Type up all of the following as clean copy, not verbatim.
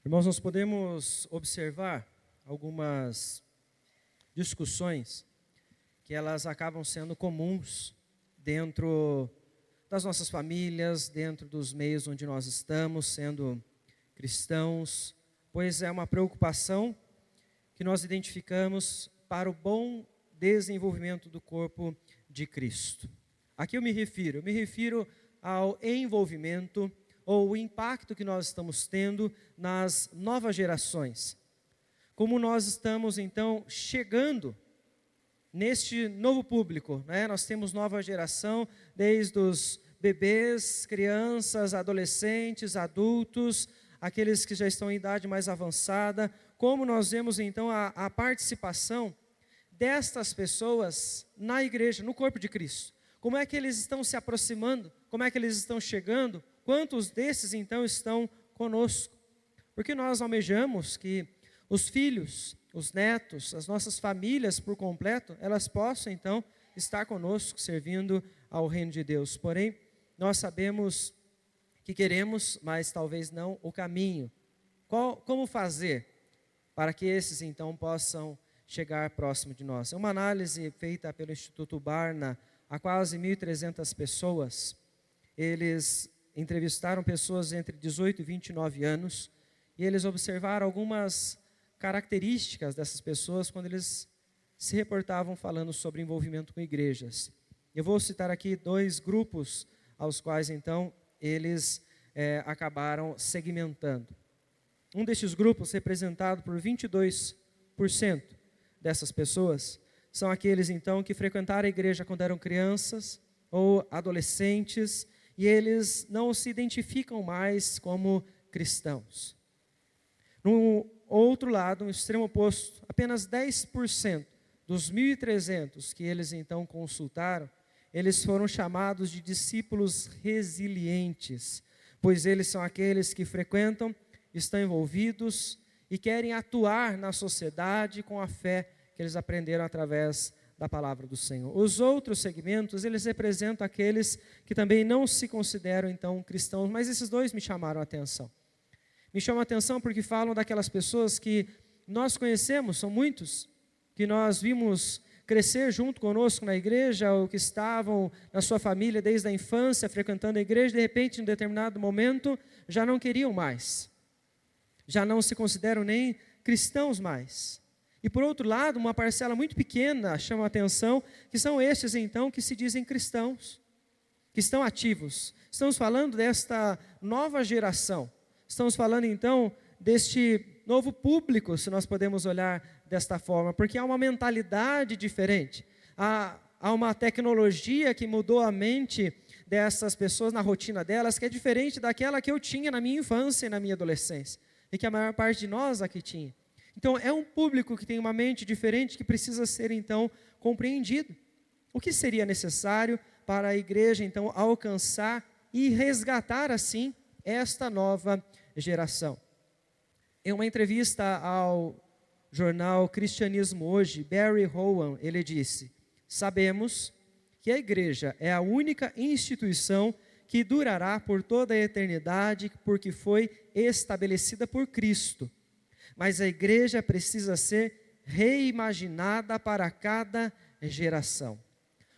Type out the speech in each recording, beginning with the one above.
Irmãos, nós podemos observar algumas discussões que elas acabam sendo comuns dentro das nossas famílias, dentro dos meios onde nós estamos, sendo cristãos, pois é uma preocupação que nós identificamos para o bom desenvolvimento do corpo de Cristo. Aqui eu me refiro ao envolvimento ou o impacto que nós estamos tendo nas novas gerações. Como nós estamos, então, chegando neste novo público, né? Nós temos nova geração, desde os bebês, crianças, adolescentes, adultos, aqueles que já estão em idade mais avançada. Como nós vemos, então, a participação destas pessoas na igreja, no corpo de Cristo. Como é que eles estão se aproximando? Como é que eles estão chegando? Quantos desses, então, estão conosco? Porque nós almejamos que os filhos, os netos, as nossas famílias por completo, elas possam, então, estar conosco, servindo ao reino de Deus. Porém, nós sabemos que queremos, mas talvez não o caminho. Como fazer para que esses, então, possam chegar próximo de nós? É uma análise feita pelo Instituto Barna a quase 1.300 pessoas. Eles entrevistaram pessoas entre 18 e 29 anos e eles observaram algumas características dessas pessoas quando eles se reportavam falando sobre envolvimento com igrejas. Eu vou citar aqui 2 grupos aos quais então eles acabaram segmentando. Um destes grupos, representado por 22% dessas pessoas, são aqueles então que frequentaram a igreja quando eram crianças ou adolescentes e eles não se identificam mais como cristãos. No outro lado, no extremo oposto, apenas 10% dos 1.300 que eles então consultaram, eles foram chamados de discípulos resilientes, pois eles são aqueles que frequentam, estão envolvidos e querem atuar na sociedade com a fé que eles aprenderam através da palavra do Senhor. Os outros segmentos, eles representam aqueles que também não se consideram então cristãos, mas esses 2 me chamaram a atenção. Me chamam a atenção porque falam daquelas pessoas que nós conhecemos, são muitos, que nós vimos crescer junto conosco na igreja, ou que estavam na sua família desde a infância, frequentando a igreja, de repente, em um determinado momento, já não queriam mais. Já não se consideram nem cristãos mais. E por outro lado, uma parcela muito pequena chama a atenção, que são estes então que se dizem cristãos, que estão ativos. Estamos falando desta nova geração. Estamos falando então deste novo público, se nós podemos olhar desta forma, porque há uma mentalidade diferente, há uma tecnologia que mudou a mente dessas pessoas na rotina delas, que é diferente daquela que eu tinha na minha infância e na minha adolescência, e que a maior parte de nós aqui tinha. Então é um público que tem uma mente diferente, que precisa ser então compreendido. O que seria necessário para a igreja então alcançar e resgatar assim esta nova geração? Em uma entrevista ao jornal Cristianismo Hoje, Barry Rowan, ele disse: sabemos que a igreja é a única instituição que durará por toda a eternidade, porque foi estabelecida por Cristo. Mas a igreja precisa ser reimaginada para cada geração.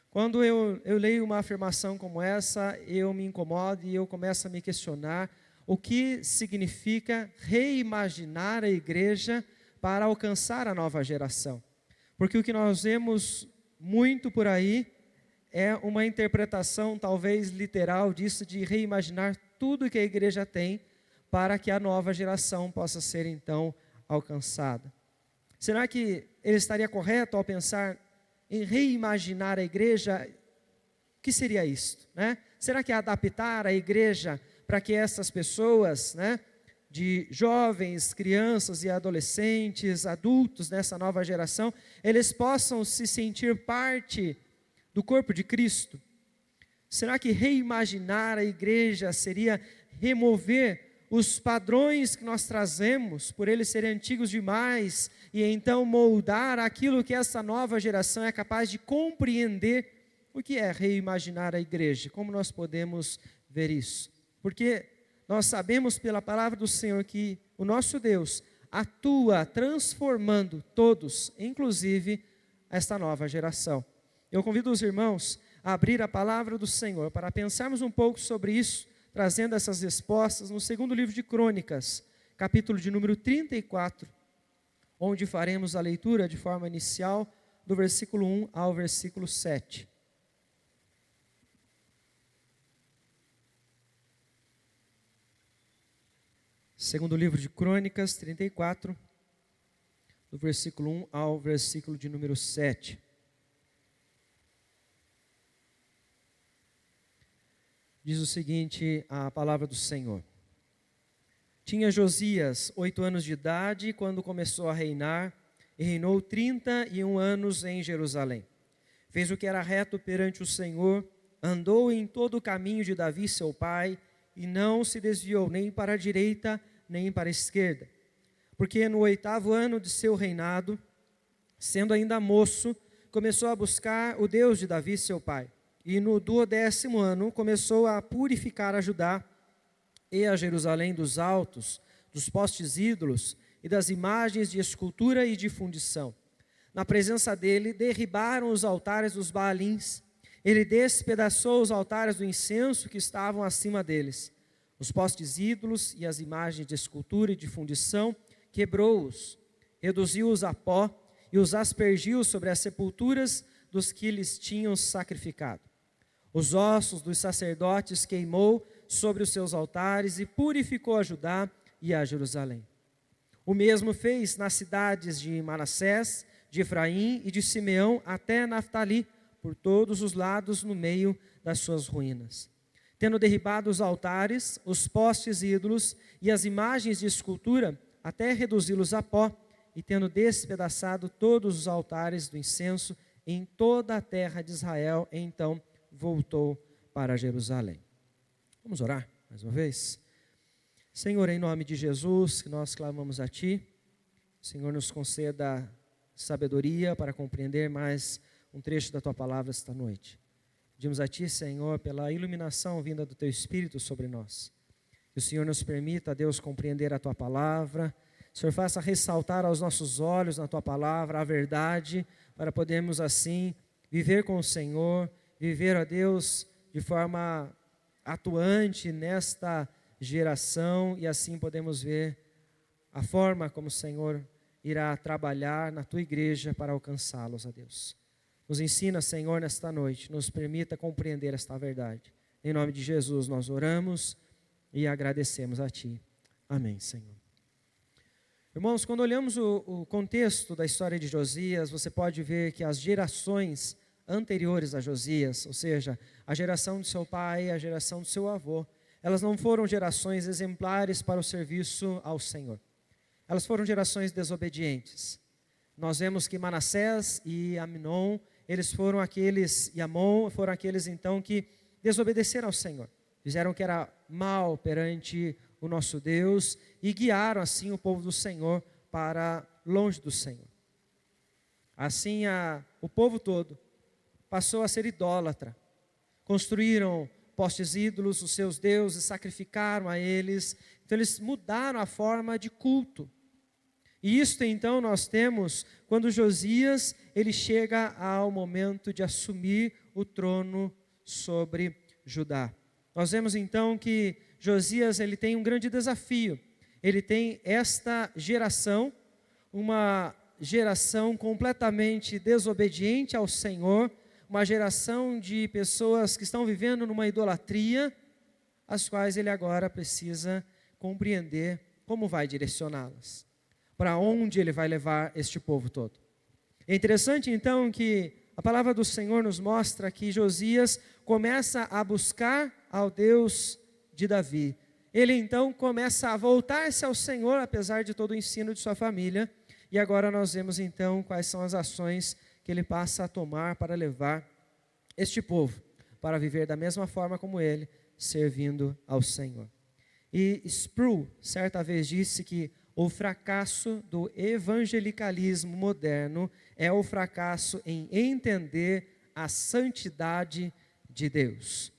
Quando eu leio uma afirmação como essa, eu me incomodo e eu começo a me questionar o que significa reimaginar a igreja para alcançar a nova geração. Porque o que nós vemos muito por aí é uma interpretação talvez literal disso, de reimaginar tudo que a igreja tem para que a nova geração possa ser então alcançada. Será que ele estaria correto ao pensar em reimaginar a igreja? O que seria isto, né? Será que adaptar a igreja para que essas pessoas, né, de jovens, crianças e adolescentes, adultos nessa nova geração, eles possam se sentir parte do corpo de Cristo? Será que reimaginar a igreja seria remover os padrões que nós trazemos, por eles serem antigos demais, e então moldar aquilo que essa nova geração é capaz de compreender? O que é reimaginar a igreja? Como nós podemos ver isso? Porque nós sabemos pela palavra do Senhor que o nosso Deus atua transformando todos, inclusive esta nova geração. Eu convido os irmãos a abrir a palavra do Senhor para pensarmos um pouco sobre isso, trazendo essas respostas no segundo livro de Crônicas, capítulo de número 34, onde faremos a leitura de forma inicial do versículo 1 ao versículo 7. Segundo livro de Crônicas, 34, do versículo 1 ao versículo de número 7. Diz o seguinte a palavra do Senhor. Tinha Josias 8 anos de idade quando começou a reinar, e reinou 31 anos em Jerusalém. Fez o que era reto perante o Senhor, andou em todo o caminho de Davi seu pai, e não se desviou nem para a direita, nem para a esquerda. Porque no 8º ano de seu reinado, sendo ainda moço, começou a buscar o Deus de Davi seu pai. E no 12º ano começou a purificar a Judá e a Jerusalém dos altos, dos postes ídolos e das imagens de escultura e de fundição. Na presença dele derribaram os altares dos Baalins. Ele despedaçou os altares do incenso que estavam acima deles. Os postes ídolos e as imagens de escultura e de fundição, quebrou-os, reduziu-os a pó e os aspergiu sobre as sepulturas dos que lhes tinham sacrificado. Os ossos dos sacerdotes queimou sobre os seus altares e purificou a Judá e a Jerusalém. O mesmo fez nas cidades de Manassés, de Efraim e de Simeão até Naftali, por todos os lados no meio das suas ruínas. Tendo derribado os altares, os postes ídolos e as imagens de escultura, até reduzi-los a pó, e tendo despedaçado todos os altares do incenso em toda a terra de Israel, então voltou para Jerusalém. Vamos orar mais uma vez? Senhor, em nome de Jesus, que nós clamamos a Ti, Senhor, nos conceda sabedoria para compreender mais um trecho da Tua palavra esta noite. Pedimos a Ti, Senhor, pela iluminação vinda do Teu Espírito sobre nós. Que o Senhor nos permita, Deus, compreender a Tua palavra. O Senhor faça ressaltar aos nossos olhos na Tua palavra a verdade, para podermos assim viver com o Senhor, viver, ó Deus, de forma atuante nesta geração, e assim podemos ver a forma como o Senhor irá trabalhar na Tua igreja para alcançá-los, ó Deus. Nos ensina, Senhor, nesta noite, nos permita compreender esta verdade. Em nome de Jesus nós oramos e agradecemos a Ti. Amém, Senhor. Irmãos, quando olhamos o contexto da história de Josias, você pode ver que as gerações anteriores a Josias, ou seja, a geração de seu pai, a geração do seu avô, elas não foram gerações exemplares para o serviço ao Senhor. Elas foram gerações desobedientes. Nós vemos que Manassés e Amon, e Amon foram aqueles então que desobedeceram ao Senhor. Fizeram o que era mal perante o nosso Deus e guiaram assim o povo do Senhor para longe do Senhor. Assim o povo todo passou a ser idólatra. Construíram postes ídolos, os seus deuses, sacrificaram a eles. Então eles mudaram a forma de culto. E isto então nós temos quando Josias ele chega ao momento de assumir o trono sobre Judá. Nós vemos então que Josias ele tem um grande desafio. Ele tem esta geração, uma geração completamente desobediente ao Senhor, uma geração de pessoas que estão vivendo numa idolatria, as quais ele agora precisa compreender como vai direcioná-las, para onde ele vai levar este povo todo. É interessante então que a palavra do Senhor nos mostra que Josias começa a buscar ao Deus de Davi. Ele então começa a voltar-se ao Senhor, apesar de todo o ensino de sua família, e agora nós vemos então quais são as ações que ele passa a tomar para levar este povo para viver da mesma forma como ele, servindo ao Senhor. E Sproul, certa vez, disse que o fracasso do evangelicalismo moderno é o fracasso em entender a santidade de Deus.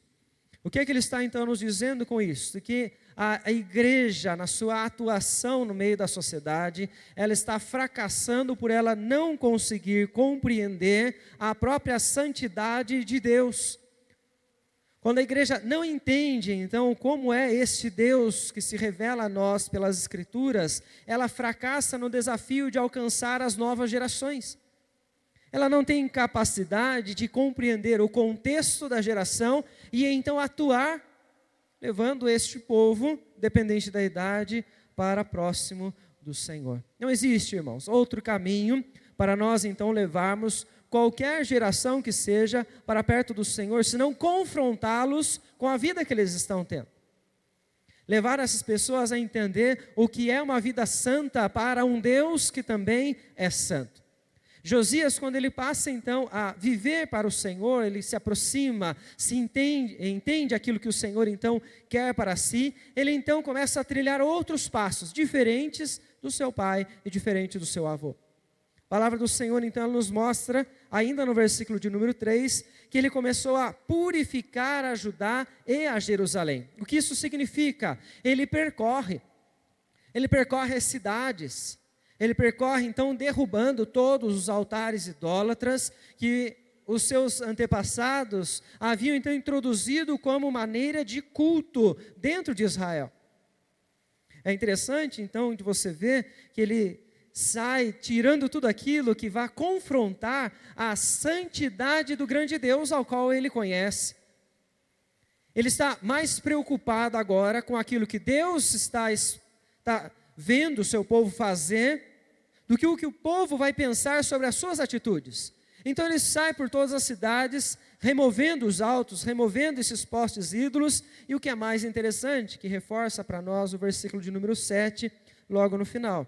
O que é que ele está então nos dizendo com isso? Que a igreja, na sua atuação no meio da sociedade, ela está fracassando por ela não conseguir compreender a própria santidade de Deus. Quando a igreja não entende, então, como é este Deus que se revela a nós pelas Escrituras, ela fracassa no desafio de alcançar as novas gerações. Ela não tem capacidade de compreender o contexto da geração e então atuar, levando este povo, dependente da idade, para próximo do Senhor. Não existe, irmãos, outro caminho para nós então levarmos qualquer geração que seja para perto do Senhor, senão confrontá-los com a vida que eles estão tendo. Levar essas pessoas a entender o que é uma vida santa para um Deus que também é santo. Josias, quando ele passa então a viver para o Senhor, ele se aproxima, se entende aquilo que o Senhor então quer para si, ele então começa a trilhar outros passos, diferentes do seu pai e diferentes do seu avô. A palavra do Senhor então nos mostra, ainda no versículo de número 3, que ele começou a purificar a Judá e a Jerusalém. O que isso significa? Ele percorre as cidades, ele percorre então derrubando todos os altares idólatras que os seus antepassados haviam então introduzido como maneira de culto dentro de Israel. É interessante então de você ver que ele sai tirando tudo aquilo que vai confrontar a santidade do grande Deus ao qual ele conhece. Ele está mais preocupado agora com aquilo que Deus está vendo o seu povo fazer, do que o povo vai pensar sobre as suas atitudes. Então ele sai por todas as cidades, removendo os altos, removendo esses postes ídolos, e o que é mais interessante, que reforça para nós o versículo de número 7, logo no final.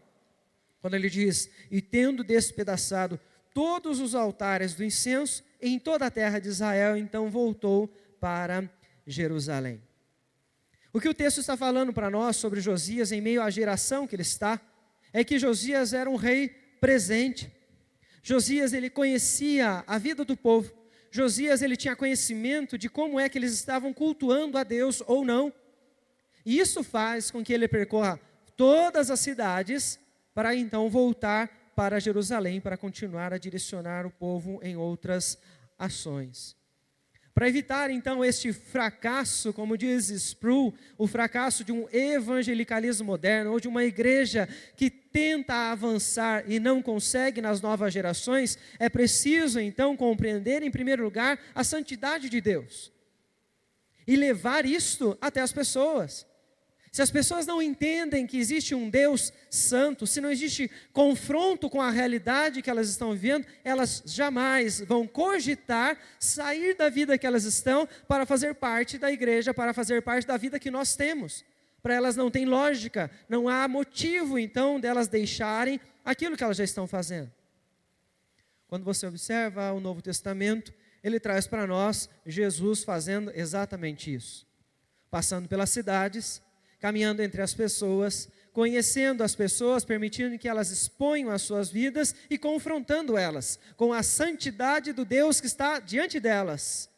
Quando ele diz, e tendo despedaçado todos os altares do incenso, em toda a terra de Israel, então voltou para Jerusalém. O que o texto está falando para nós sobre Josias, em meio à geração que ele está, é que Josias era um rei presente. Josias, ele conhecia a vida do povo. Josias, ele tinha conhecimento de como é que eles estavam cultuando a Deus ou não. E isso faz com que ele percorra todas as cidades, para então voltar para Jerusalém, para continuar a direcionar o povo em outras ações. Para evitar então este fracasso, como diz Sproul, o fracasso de um evangelicalismo moderno, ou de uma igreja que tenta avançar e não consegue nas novas gerações, é preciso então compreender em primeiro lugar a santidade de Deus, e levar isto até as pessoas. Se as pessoas não entendem que existe um Deus santo, se não existe confronto com a realidade que elas estão vivendo, elas jamais vão cogitar sair da vida que elas estão para fazer parte da igreja, para fazer parte da vida que nós temos. Para elas não tem lógica, não há motivo então delas deixarem aquilo que elas já estão fazendo. Quando você observa o Novo Testamento, ele traz para nós Jesus fazendo exatamente isso. Passando pelas cidades, caminhando entre as pessoas, conhecendo as pessoas, permitindo que elas exponham as suas vidas e confrontando elas com a santidade do Deus que está diante delas.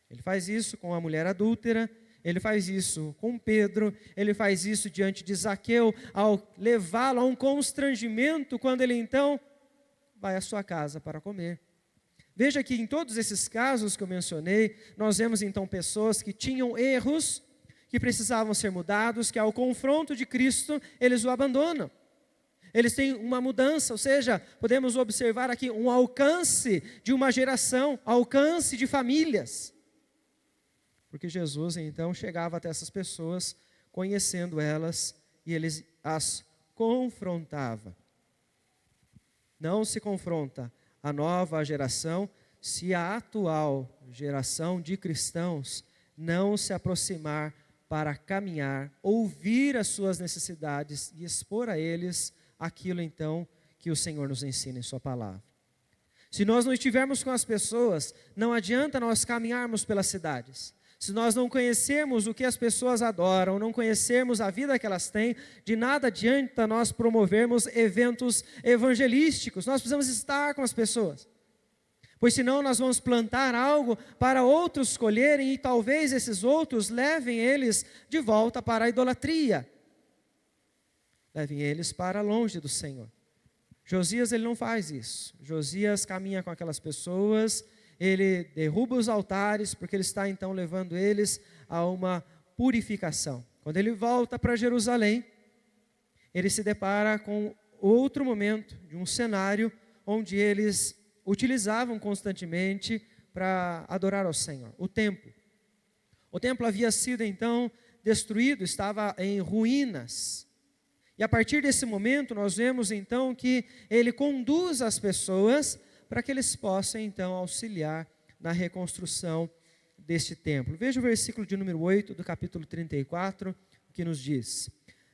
Ele faz isso com a mulher adúltera, ele faz isso com Pedro, ele faz isso diante de Zaqueu, ao levá-lo a um constrangimento, quando ele então vai à sua casa para comer. Veja que em todos esses casos que eu mencionei, nós vemos então pessoas que tinham erros, que precisavam ser mudados, que ao confronto de Cristo, eles o abandonam. Eles têm uma mudança, ou seja, podemos observar aqui um alcance de uma geração, alcance de famílias. Porque Jesus então chegava até essas pessoas, conhecendo elas, e eles as confrontava. Não se confronta a nova geração se a atual geração de cristãos não se aproximar para caminhar, ouvir as suas necessidades e expor a eles aquilo então que o Senhor nos ensina em sua palavra. Se nós não estivermos com as pessoas, não adianta nós caminharmos pelas cidades. Se nós não conhecermos o que as pessoas adoram, não conhecermos a vida que elas têm, de nada adianta nós promovermos eventos evangelísticos. Nós precisamos estar com as pessoas. Pois senão nós vamos plantar algo para outros colherem e talvez esses outros levem eles de volta para a idolatria. Levem eles para longe do Senhor. Josias, ele não faz isso. Josias caminha com aquelas pessoas, ele derruba os altares, porque ele está então levando eles a uma purificação. Quando ele volta para Jerusalém, ele se depara com outro momento, de um cenário onde eles utilizavam constantemente para adorar ao Senhor, o templo. O templo havia sido então destruído, estava em ruínas. E a partir desse momento nós vemos então que ele conduz as pessoas para que eles possam então auxiliar na reconstrução deste templo. Veja o versículo de número 8 do capítulo 34, que nos diz: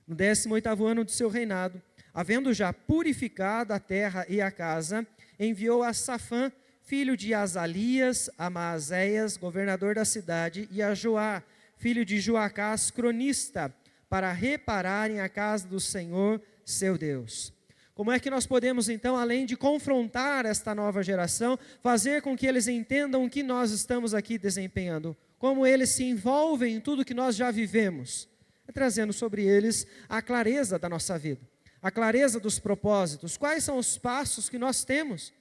no 18º ano de seu reinado, havendo já purificado a terra e a casa, enviou a Safã, filho de Azalias, a Maazéias, governador da cidade, e a Joá, filho de Joacás, cronista, para repararem a casa do Senhor, seu Deus. Como é que nós podemos, então, além de confrontar esta nova geração, fazer com que eles entendam o que nós estamos aqui desempenhando? Como eles se envolvem em tudo que nós já vivemos? Trazendo sobre eles a clareza da nossa vida, a clareza dos propósitos. Quais são os passos que nós temos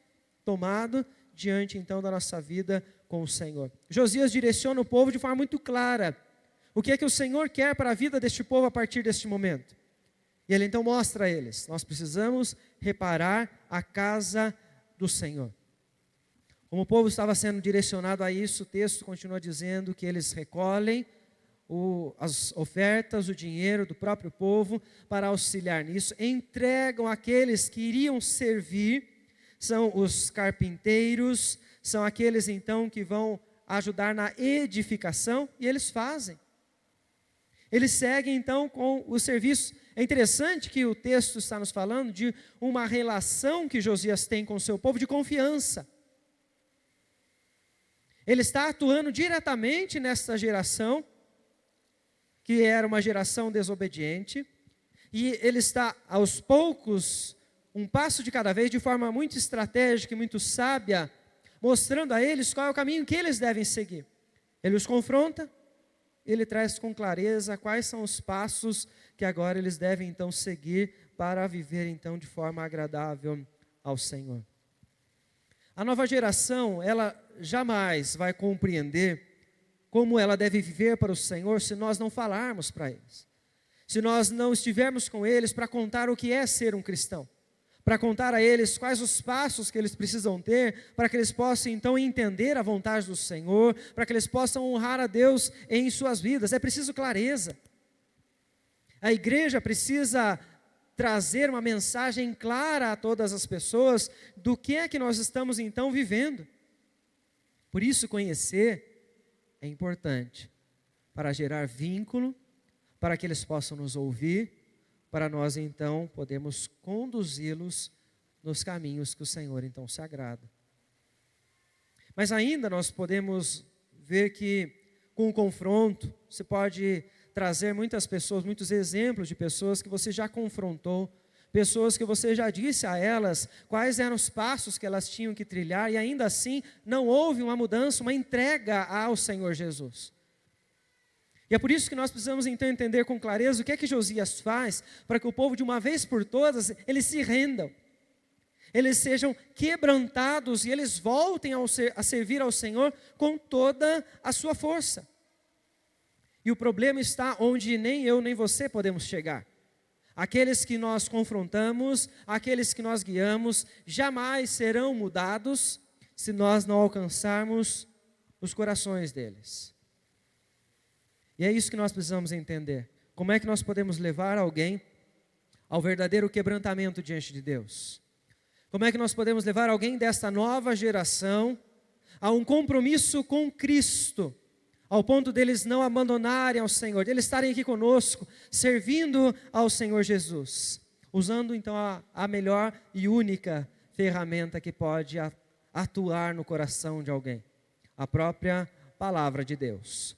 tomado diante, então, da nossa vida com o Senhor? Josias direciona o povo de forma muito clara. O que é que o Senhor quer para a vida deste povo a partir deste momento? E ele então mostra a eles: nós precisamos reparar a casa do Senhor. Como o povo estava sendo direcionado a isso, o texto continua dizendo que eles recolhem as ofertas, o dinheiro do próprio povo para auxiliar nisso, entregam aqueles que iriam servir, são os carpinteiros, são aqueles então que vão ajudar na edificação, e eles fazem. Eles seguem então com o serviço. É interessante que o texto está nos falando de uma relação que Josias tem com o seu povo de confiança. Ele está atuando diretamente nesta geração, que era uma geração desobediente, e ele está aos poucos, um passo de cada vez, de forma muito estratégica e muito sábia, mostrando a eles qual é o caminho que eles devem seguir. Ele os confronta, ele traz com clareza quais são os passos que agora eles devem então seguir para viver então de forma agradável ao Senhor. A nova geração, ela jamais vai compreender como ela deve viver para o Senhor se nós não falarmos para eles. Se nós não estivermos com eles para contar o que é ser um cristão, para contar a eles quais os passos que eles precisam ter, para que eles possam então entender a vontade do Senhor, para que eles possam honrar a Deus em suas vidas. É preciso clareza. A igreja precisa trazer uma mensagem clara a todas as pessoas do que é que nós estamos então vivendo. Por isso conhecer é importante, para gerar vínculo, para que eles possam nos ouvir, para nós então podemos conduzi-los nos caminhos que o Senhor então se agrada. Mas ainda nós podemos ver que com o confronto, você pode trazer muitas pessoas, muitos exemplos de pessoas que você já confrontou, pessoas que você já disse a elas quais eram os passos que elas tinham que trilhar, e ainda assim não houve uma mudança, uma entrega ao Senhor Jesus. E é por isso que nós precisamos então entender com clareza o que é que Josias faz para que o povo de uma vez por todas, eles se rendam, eles sejam quebrantados e eles voltem a servir ao Senhor com toda a sua força. E o problema está onde nem eu nem você podemos chegar. Aqueles que nós confrontamos, aqueles que nós guiamos, jamais serão mudados se nós não alcançarmos os corações deles. E é isso que nós precisamos entender. Como é que nós podemos levar alguém ao verdadeiro quebrantamento diante de Deus? Como é que nós podemos levar alguém desta nova geração a um compromisso com Cristo, ao ponto deles não abandonarem ao Senhor, deles estarem aqui conosco, servindo ao Senhor Jesus, usando então a melhor e única ferramenta que pode atuar no coração de alguém, a própria palavra de Deus.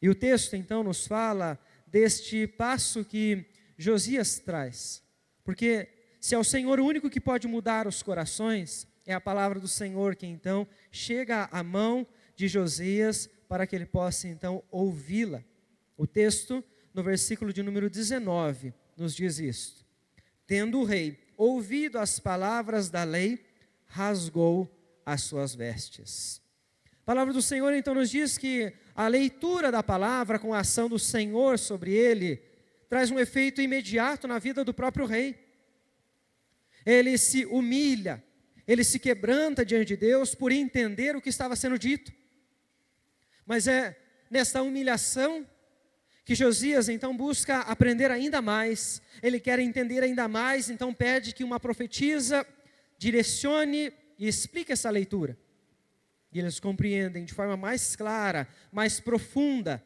E o texto então nos fala deste passo que Josias traz, porque se é o Senhor o único que pode mudar os corações, é a palavra do Senhor que então chega à mão de Josias para que ele possa então ouvi-la. O texto, no versículo de número 19, nos diz isto: tendo o rei ouvido as palavras da lei, rasgou as suas vestes. A palavra do Senhor então nos diz que a leitura da palavra com a ação do Senhor sobre ele traz um efeito imediato na vida do próprio rei. Ele se humilha, ele se quebranta diante de Deus por entender o que estava sendo dito. Mas é nesta humilhação que Josias então busca aprender ainda mais, ele quer entender ainda mais, então pede que uma profetisa direcione e explique essa leitura. E eles compreendem de forma mais clara, mais profunda,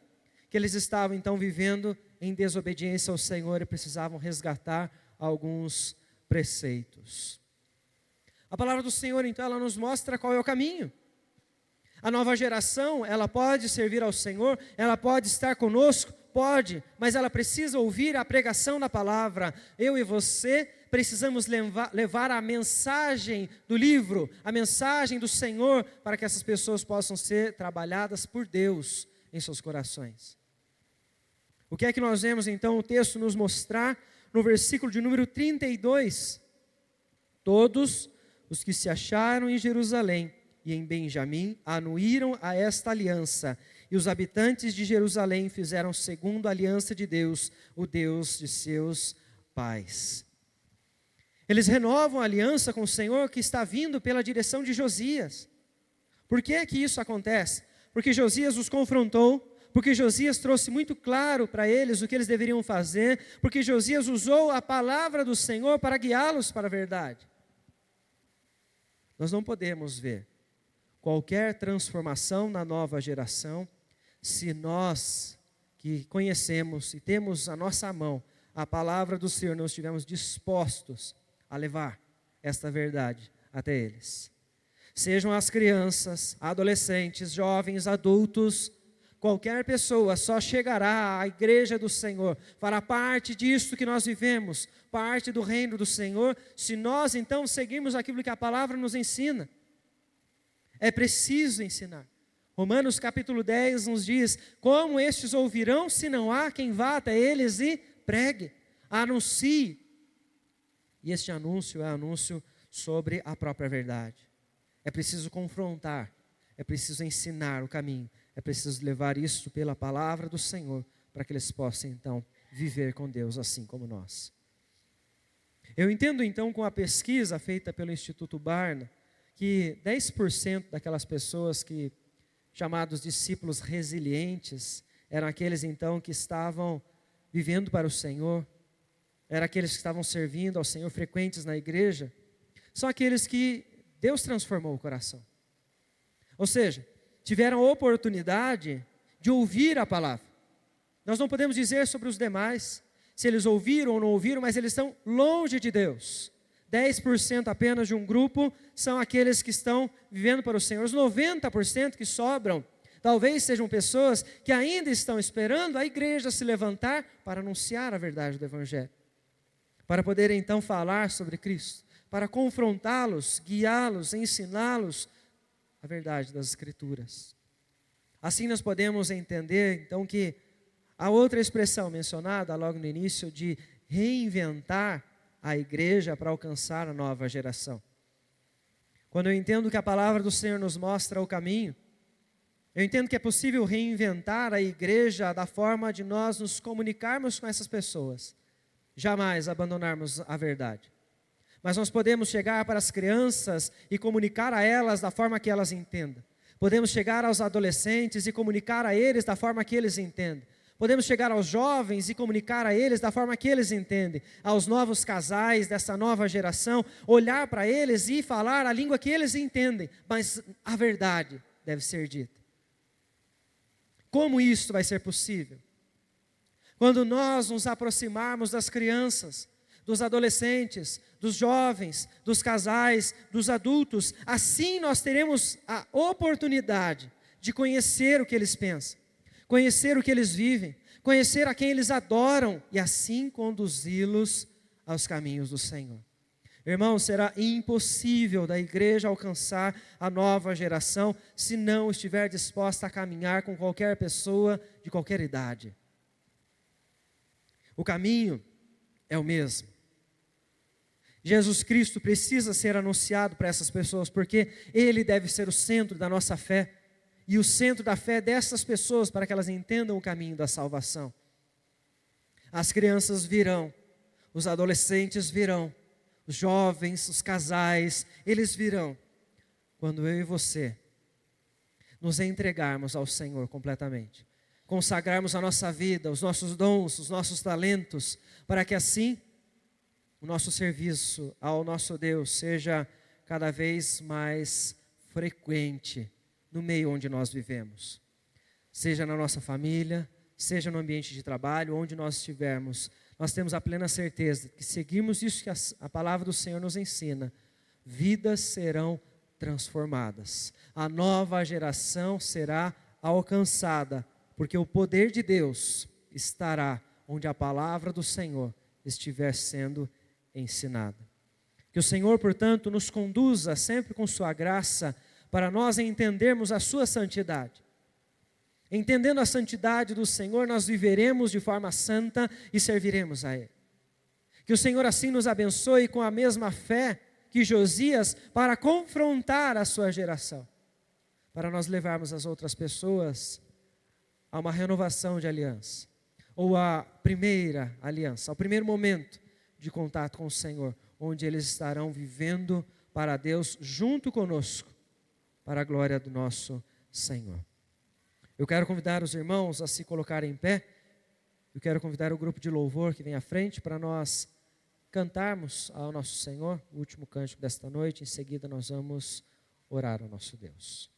que eles estavam então vivendo em desobediência ao Senhor e precisavam resgatar alguns preceitos. A palavra do Senhor então ela nos mostra qual é o caminho. A nova geração, ela pode servir ao Senhor, ela pode estar conosco, pode, mas ela precisa ouvir a pregação da palavra. Eu e você precisamos levar a mensagem do livro, a mensagem do Senhor, para que essas pessoas possam ser trabalhadas por Deus em seus corações. O que é que nós vemos então o texto nos mostrar no versículo de número 32? Todos os que se acharam em Jerusalém e em Benjamim anuíram a esta aliança, e os habitantes de Jerusalém fizeram segundo a aliança de Deus, o Deus de seus pais. Eles renovam a aliança com o Senhor que está vindo pela direção de Josias. Por que é que isso acontece? Porque Josias os confrontou, porque Josias trouxe muito claro para eles o que eles deveriam fazer, porque Josias usou a palavra do Senhor para guiá-los para a verdade. Nós não podemos ver qualquer transformação na nova geração se nós que conhecemos e temos a nossa mão a palavra do Senhor não estivermos dispostos a levar esta verdade até eles. Sejam as crianças, adolescentes, jovens, adultos, qualquer pessoa só chegará à igreja do Senhor, fará parte disso que nós vivemos, parte do reino do Senhor, se nós então seguirmos aquilo que a palavra nos ensina. É preciso ensinar. Romanos capítulo 10 nos diz: como estes ouvirão se não há quem vá até eles e pregue, anuncie. E este anúncio é anúncio sobre a própria verdade. É preciso confrontar, é preciso ensinar o caminho, é preciso levar isso pela palavra do Senhor, para que eles possam então viver com Deus assim como nós. Eu entendo então com a pesquisa feita pelo Instituto Barna, que 10% daquelas pessoas que, chamados discípulos resilientes, eram aqueles então que estavam vivendo para o Senhor, eram aqueles que estavam servindo ao Senhor, frequentes na igreja, são aqueles que Deus transformou o coração. Ou seja, tiveram a oportunidade de ouvir a palavra. Nós não podemos dizer sobre os demais, se eles ouviram ou não ouviram, mas eles estão longe de Deus. 10% apenas de um grupo são aqueles que estão vivendo para o Senhor. Os 90% que sobram, talvez sejam pessoas que ainda estão esperando a igreja se levantar para anunciar a verdade do Evangelho, para poder então falar sobre Cristo, para confrontá-los, guiá-los, ensiná-los a verdade das Escrituras. Assim nós podemos entender então que a outra expressão mencionada logo no início de reinventar a igreja para alcançar a nova geração. Quando eu entendo que a palavra do Senhor nos mostra o caminho, eu entendo que é possível reinventar a igreja da forma de nós nos comunicarmos com essas pessoas, jamais abandonarmos a verdade. Mas nós podemos chegar para as crianças e comunicar a elas da forma que elas entendam. Podemos chegar aos adolescentes e comunicar a eles da forma que eles entendem. Podemos chegar aos jovens e comunicar a eles da forma que eles entendem. Aos novos casais dessa nova geração, olhar para eles e falar a língua que eles entendem. Mas a verdade deve ser dita. Como isso vai ser possível? Quando nós nos aproximarmos das crianças, dos adolescentes, dos jovens, dos casais, dos adultos, assim nós teremos a oportunidade de conhecer o que eles pensam, conhecer o que eles vivem, conhecer a quem eles adoram e assim conduzi-los aos caminhos do Senhor. Irmão, será impossível da igreja alcançar a nova geração se não estiver disposta a caminhar com qualquer pessoa de qualquer idade. O caminho é o mesmo. Jesus Cristo precisa ser anunciado para essas pessoas, porque Ele deve ser o centro da nossa fé, e o centro da fé dessas pessoas, para que elas entendam o caminho da salvação. As crianças virão, os adolescentes virão, os jovens, os casais, eles virão, quando eu e você nos entregarmos ao Senhor completamente, consagrarmos a nossa vida, os nossos dons, os nossos talentos, para que assim o nosso serviço ao nosso Deus seja cada vez mais frequente no meio onde nós vivemos. Seja na nossa família, seja no ambiente de trabalho, onde nós estivermos, nós temos a plena certeza que seguimos isso que a palavra do Senhor nos ensina, vidas serão transformadas. A nova geração será alcançada, porque o poder de Deus estará onde a palavra do Senhor estiver sendo ensinada. Que o Senhor, portanto, nos conduza sempre com sua graça para nós entendermos a sua santidade. Entendendo a santidade do Senhor, nós viveremos de forma santa e serviremos a Ele. Que o Senhor assim nos abençoe com a mesma fé que Josias para confrontar a sua geração, para nós levarmos as outras pessoas a uma renovação de aliança, ou a primeira aliança, ao primeiro momento de contato com o Senhor, onde eles estarão vivendo para Deus junto conosco, para a glória do nosso Senhor. Eu quero convidar os irmãos a se colocarem em pé. Eu quero convidar o grupo de louvor que vem à frente para nós cantarmos ao nosso Senhor o último cântico desta noite. Em seguida nós vamos orar ao nosso Deus.